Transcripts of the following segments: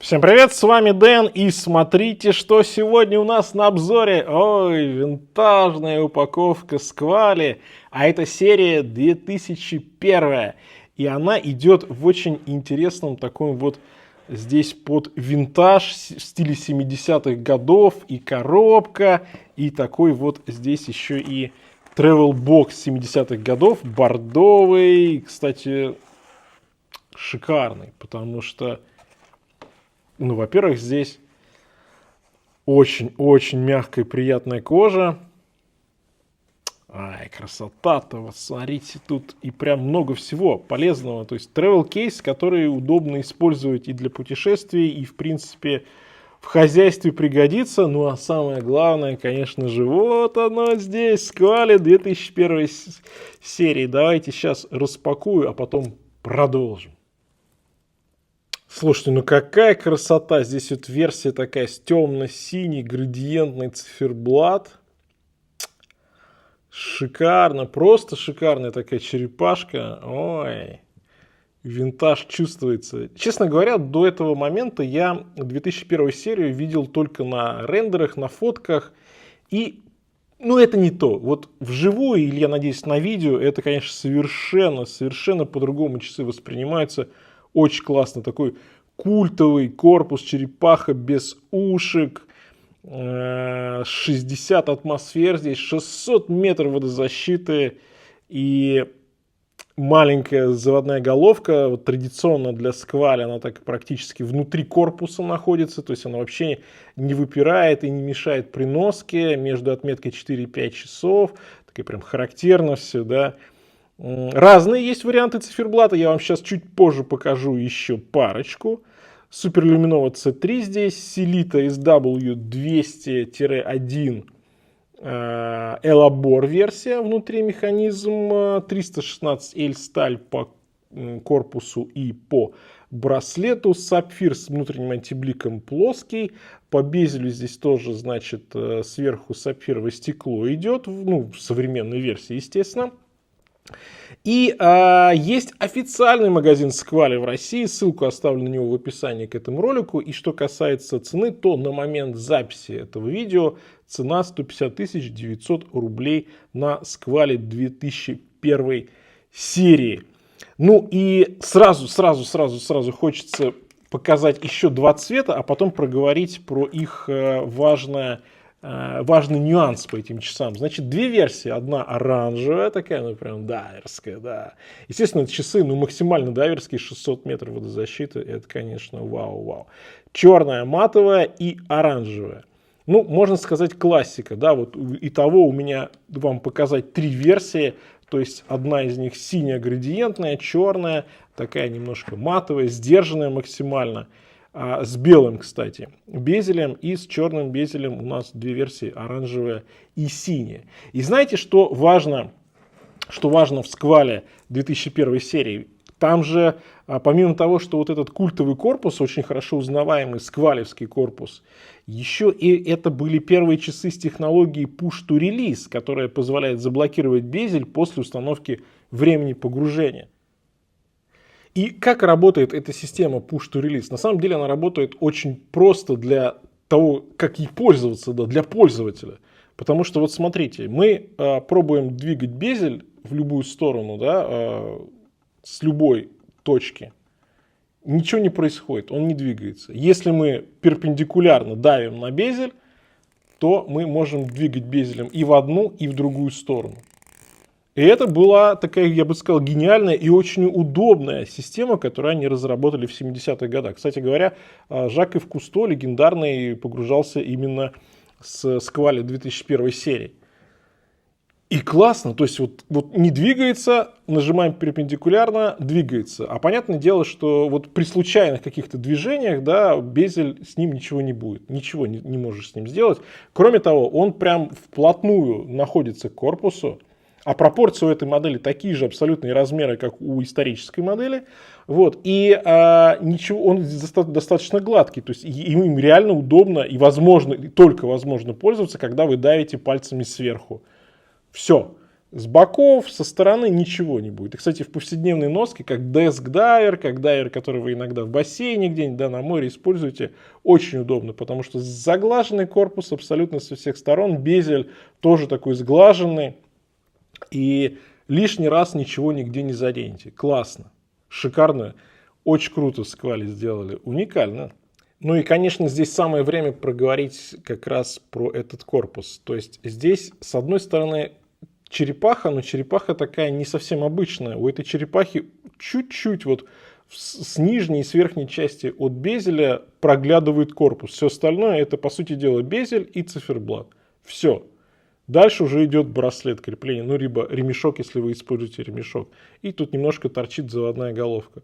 Всем привет, с вами Дэн, и смотрите, что сегодня у нас на обзоре. Ой, винтажная упаковка Сквали, а это серия 2001, и она идет в очень интересном таком вот здесь под винтаж в стиле 70-х годов, и коробка, и такой вот здесь еще и travel box 70-х годов, бордовый, кстати, шикарный, потому что ну, во-первых, здесь очень-очень мягкая и приятная кожа. Ай, красота-то, вот смотрите, тут и прям много всего полезного. То есть travel кейс, который удобно использовать и для путешествий, и в принципе в хозяйстве пригодится. Ну а самое главное, конечно же, вот оно здесь, Сквали 2001 серии. Давайте сейчас распакую, а потом продолжим. Слушайте, ну какая красота. Здесь вот версия такая с темно-синий градиентный циферблат. Шикарно, просто шикарная такая черепашка. Ой, винтаж чувствуется. Честно говоря, до этого момента я 2001 серию видел только на рендерах, на фотках. И, ну это не то. Вот вживую, или я надеюсь на видео, это, конечно, совершенно по-другому часы воспринимаются. Очень классно, такой культовый корпус черепаха без ушек, 60 атмосфер здесь, 600 метров водозащиты и маленькая заводная головка, вот традиционно для Сквали, она так практически внутри корпуса находится, то есть она вообще не выпирает и не мешает при носке между отметкой 4-5 часов, такая прям характерно все, да. Разные есть варианты циферблата, я вам сейчас чуть позже покажу еще парочку. Super Luminova C3 здесь, Sellita SW200-1 Elabor версия, внутри механизм, 316L сталь по корпусу и по браслету, сапфир с внутренним антибликом плоский, по безелю здесь тоже, значит, сверху сапфировое стекло идет, ну, в современной версии, естественно. И есть официальный магазин Сквали в России, ссылку оставлю на него в описании к этому ролику. И что касается цены, то на момент записи этого видео цена 150 900 рублей на Сквали 2001 серии. Ну и сразу хочется показать еще два цвета, а потом проговорить про их важный нюанс по этим часам. Значит, две версии. Одна оранжевая, такая, ну, прям дайверская, да. Естественно, это часы, ну, максимально дайверские, 600 метров водозащиты. Это, конечно, вау-вау. Черная, матовая и оранжевая. Ну, можно сказать, классика, да. Вот итого у меня вам показать три версии. То есть, одна из них синяя градиентная, черная, такая немножко матовая, сдержанная максимально. С белым, кстати, безелем, и с черным безелем у нас две версии, оранжевая и синяя. И знаете, что важно в Сквале 2001 серии? Там же, помимо того, что вот этот культовый корпус, очень хорошо узнаваемый сквалевский корпус, еще и это были первые часы с технологией Push to Release, которая позволяет заблокировать безель после установки времени погружения. И как работает эта система Push to Release? На самом деле она работает очень просто для того, как ей пользоваться, да, для пользователя. Потому что вот смотрите, мы пробуем двигать безель в любую сторону, да, с любой точки. Ничего не происходит, он не двигается. Если мы перпендикулярно давим на безель, то мы можем двигать безелем и в одну, и в другую сторону. И это была такая, я бы сказал, гениальная и очень удобная система, которую они разработали в 70-х годах. Кстати говоря, Жак-Ив Кусто, легендарный, погружался именно с Сквали 2001 серии. И классно, то есть вот не двигается, нажимаем перпендикулярно, двигается. А понятное дело, что вот при случайных каких-то движениях, да, безель, с ним ничего не будет, ничего не можешь с ним сделать. Кроме того, он прям вплотную находится к корпусу. А пропорции у этой модели такие же абсолютные размеры, как у исторической модели. Вот. И ничего, он достаточно гладкий. То есть им реально удобно и возможно, и только возможно пользоваться, когда вы давите пальцами сверху. Все. С боков, со стороны ничего не будет. И, кстати, в повседневной носке, как деск-дайвер, как дайвер, который вы иногда в бассейне где-нибудь, да, на море используете, очень удобно, потому что заглаженный корпус абсолютно со всех сторон, безель тоже такой сглаженный, и лишний раз ничего нигде не заденете. Классно, шикарно, очень круто Squally сделали, уникально. Ну и, конечно, здесь самое время проговорить как раз про этот корпус. То есть здесь, с одной стороны, черепаха, но черепаха такая не совсем обычная. У этой черепахи чуть-чуть вот с нижней и с верхней части от безеля проглядывает корпус. Все остальное это, по сути дела, безель и циферблат. Все. Дальше уже идет браслет крепления, ну, либо ремешок, если вы используете ремешок. И тут немножко торчит заводная головка.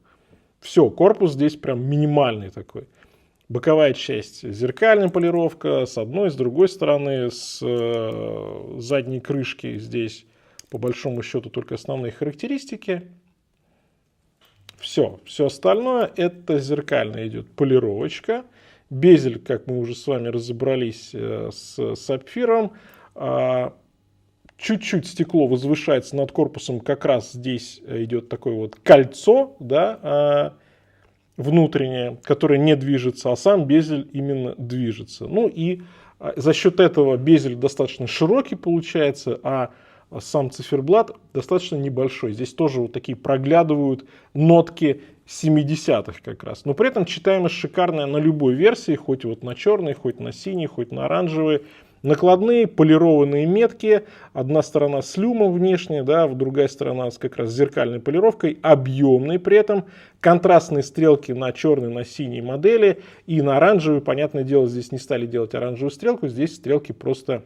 Все, корпус здесь прям минимальный такой. Боковая часть зеркальная полировка с одной, с другой стороны, с задней крышки здесь по большому счету только основные характеристики. Все остальное это зеркально идет полировочка. Безель, как мы уже с вами разобрались, с сапфиром. Чуть-чуть стекло возвышается над корпусом, как раз здесь идет такое вот кольцо, да, внутреннее, которое не движется, а сам безель именно движется. Ну и за счет этого безель достаточно широкий получается, а сам циферблат достаточно небольшой. Здесь тоже вот такие проглядывают нотки 70-х как раз. Но при этом читаемость шикарная на любой версии, хоть вот на черной, хоть на синей, хоть на оранжевой. Накладные полированные метки, одна сторона с люмом внешне, да, другая сторона с как раз зеркальной полировкой, объемной при этом, контрастные стрелки на черной, на синей модели и на оранжевой, понятное дело, здесь не стали делать оранжевую стрелку, здесь стрелки просто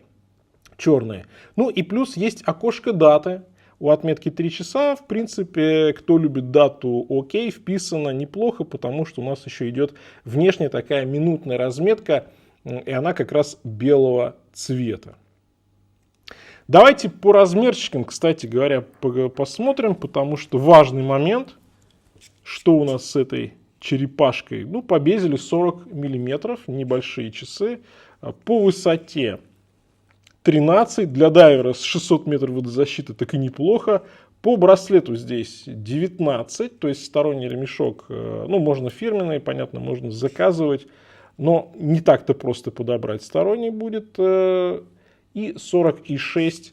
черные. Ну и плюс есть окошко даты. У отметки 3 часа, в принципе, кто любит дату, окей, вписано неплохо, потому что у нас еще идет внешняя такая минутная разметка, и она как раз белого цвета. Давайте по размерчикам, кстати говоря, посмотрим, потому что важный момент, что у нас с этой черепашкой. Ну, по безелю 40 мм, небольшие часы. По высоте 13, для дайвера с 600 метров водозащиты так и неплохо. По браслету здесь 19, то есть сторонний ремешок, ну, можно фирменный, понятно, можно заказывать. Но не так-то просто подобрать сторонний будет. И 46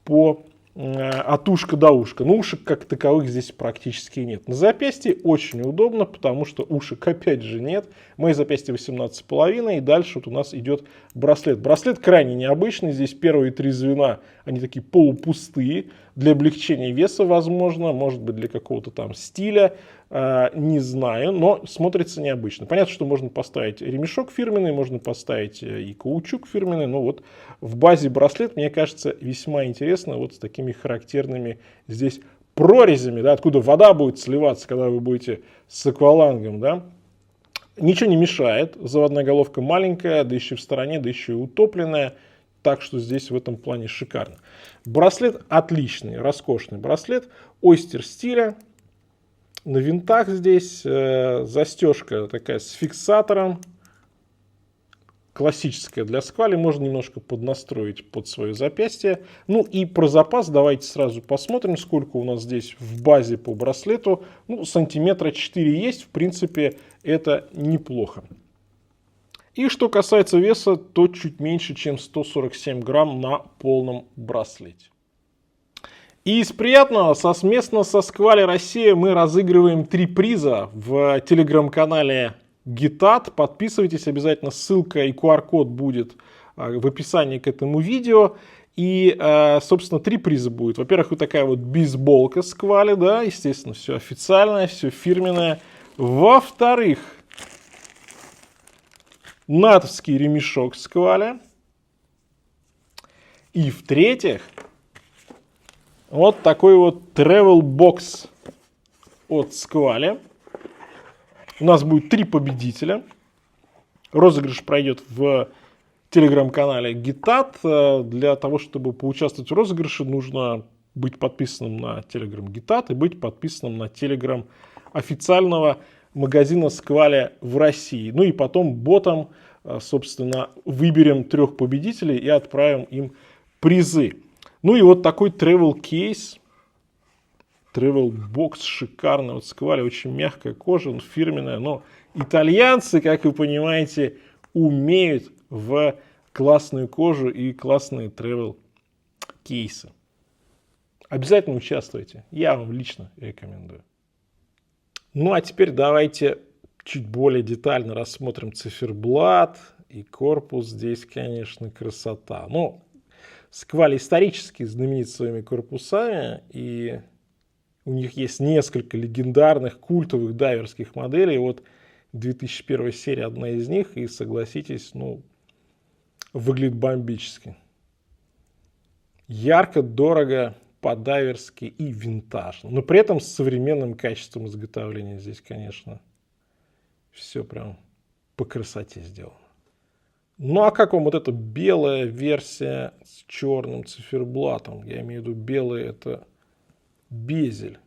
по от ушка до ушка. Но ушек как таковых здесь практически нет. На запястье очень удобно, потому что ушек опять же нет. Мои запястья 18,5. И дальше вот у нас идет браслет. Браслет крайне необычный. Здесь первые 3 звена, они такие полупустые. Для облегчения веса, возможно. Может быть, для какого-то там стиля. Не знаю, но смотрится необычно. Понятно, что можно поставить ремешок фирменный, можно поставить и каучук фирменный, но вот в базе браслет, мне кажется, весьма интересно вот с такими характерными здесь прорезями, да, откуда вода будет сливаться, когда вы будете с аквалангом, да. Ничего не мешает, заводная головка маленькая, да еще в стороне, да еще и утопленная, так что здесь в этом плане шикарно. Браслет отличный, роскошный браслет, ойстер стиля. На винтах здесь застежка такая с фиксатором, классическая для Squally, можно немножко поднастроить под свое запястье. Ну и про запас давайте сразу посмотрим, сколько у нас здесь в базе по браслету. Ну, сантиметра 4 есть, в принципе, это неплохо. И что касается веса, то чуть меньше, чем 147 грамм на полном браслете. И из приятного, совместно со Squally Россия мы разыгрываем 3 приза в телеграм-канале Gitat. Подписывайтесь обязательно, ссылка и QR-код будет в описании к этому видео. И, собственно, 3 приза будет. Во-первых, вот такая вот бейсболка Squally, да, естественно, все официальное, все фирменное. Во-вторых, натовский ремешок Squally. И в-третьих, вот такой вот travel box от Squally. У нас будет 3 победителя. Розыгрыш пройдет в телеграм-канале Gitat. Для того, чтобы поучаствовать в розыгрыше, нужно быть подписанным на телеграм Gitat и быть подписанным на телеграм официального магазина Squally в России. Ну и потом ботом, собственно, выберем 3 победителей и отправим им призы. Ну и вот такой travel кейс, travel box шикарный. Вот Squally, очень мягкая кожа, он фирменная. Но итальянцы, как вы понимаете, умеют в классную кожу и классные travel кейсы. Обязательно участвуйте. Я вам лично рекомендую. Ну а теперь давайте чуть более детально рассмотрим циферблат и корпус. Здесь, конечно, красота. Ну, Squally исторически знаменит своими корпусами, и у них есть несколько легендарных культовых дайверских моделей. Вот 2001 серия одна из них, и согласитесь, ну, выглядит бомбически. Ярко, дорого, по-дайверски и винтажно. Но при этом с современным качеством изготовления. Здесь, конечно, все прям по красоте сделано. Ну а как вам вот эта белая версия с черным циферблатом? Я имею в виду белый, это безель.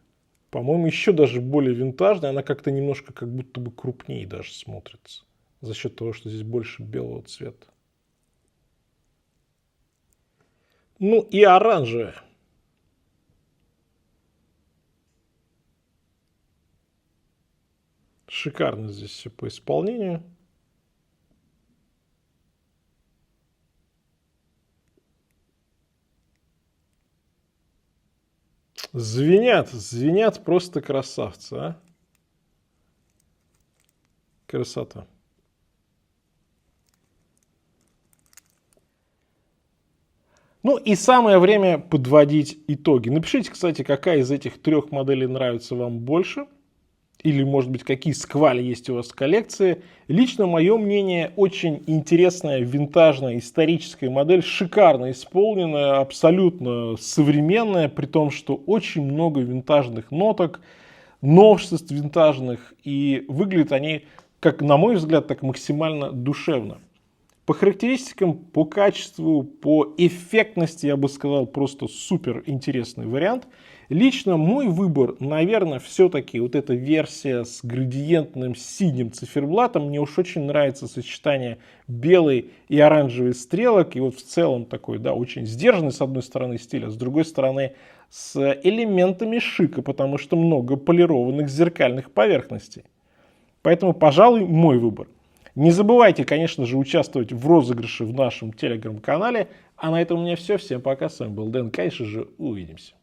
По-моему, еще даже более винтажная. Она как-то немножко как будто бы крупнее даже смотрится. За счет того, что здесь больше белого цвета. Ну и оранжевая. Шикарно здесь все по исполнению. Звенят просто красавцы, а. Красота. Ну и самое время подводить итоги. Напишите, кстати, какая из этих трех моделей нравится вам больше. Или, может быть, какие Squally есть у вас в коллекции. Лично мое мнение, очень интересная, винтажная, историческая модель, шикарно исполненная, абсолютно современная, при том, что очень много винтажных ноток, новшеств винтажных, и выглядят они, как на мой взгляд, так максимально душевно. По характеристикам, по качеству, по эффектности, я бы сказал, просто супер интересный вариант. Лично мой выбор, наверное, все-таки вот эта версия с градиентным синим циферблатом. Мне уж очень нравится сочетание белой и оранжевой стрелок. И вот в целом такой, да, очень сдержанный с одной стороны стиль, а с другой стороны с элементами шика, потому что много полированных зеркальных поверхностей. Поэтому, пожалуй, мой выбор. Не забывайте, конечно же, участвовать в розыгрыше в нашем телеграм-канале. А на этом у меня все. Всем пока. С вами был Дэн. Конечно же, увидимся.